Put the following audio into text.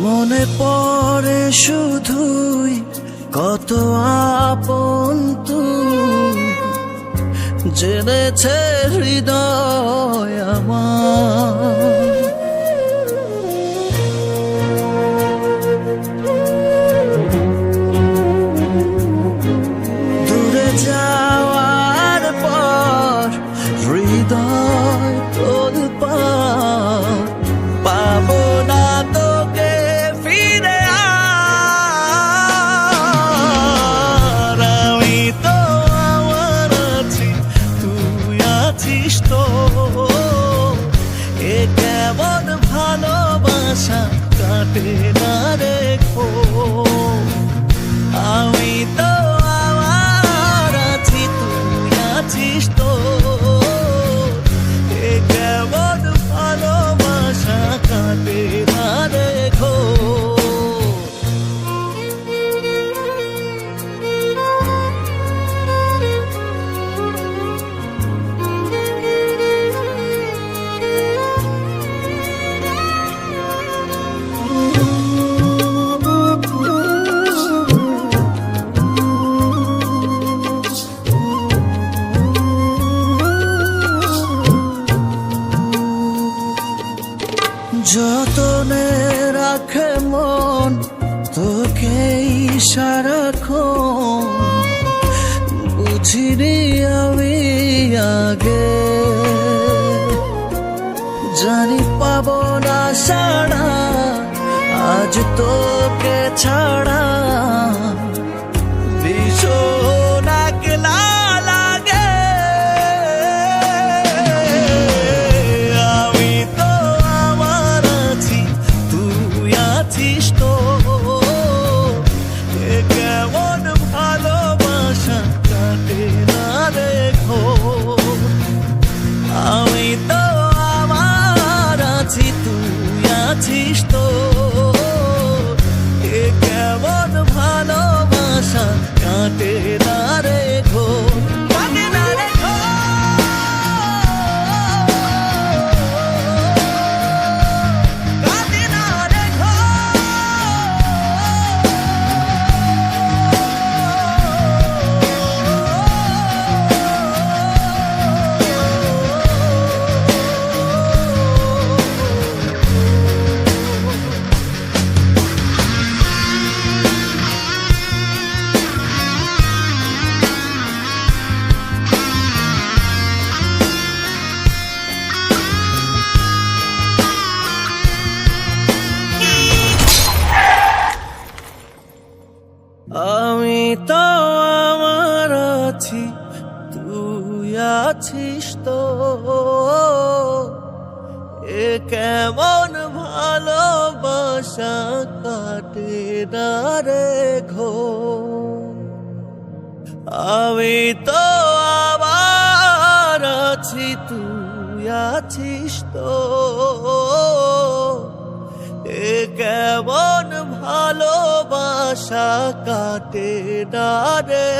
মনে পড়ে শুধুই কত আপন তুই, জেনেছে হৃদয় আমার। দূরে যাওয়ার পর হৃদয় তোলপাড়, পাবো না তোকে ফিরে আর। আমি তো আমার আছি, তুই আছিস তো, এ কেমন ভালোবাসা কাটে না রেখো। আমি তো আমার আছি, তুই আছিস তো, এ কেমন ভালোবাসা কাটে না রেখো। যতনে রাখে মন তোকে সারাক্ষণ, বুঝিনি আমি আগে, জানি পাবো না সাড়া আজ তোকে ছাড়া। ভীষণ একলা লাগে, আমি তো আমার আছি, তুই আছিস তো, এ কেমন ভালোবাসা কাটে না রেখো। আমি তো আমার আছি, তুই আছিস তো, এ কেমন ভালোবাসা কাটে না রেখো, কাটে না রেখো। কাটে না রেখো। আমি তো আমার আছি, তুই আছিস তো, এ কেমন ভালোবাসা কাটে না রেখো। আমি তো আমার আছি, তুই আছিস তো, এ কেমন ভালোবাসা কাটে না রে।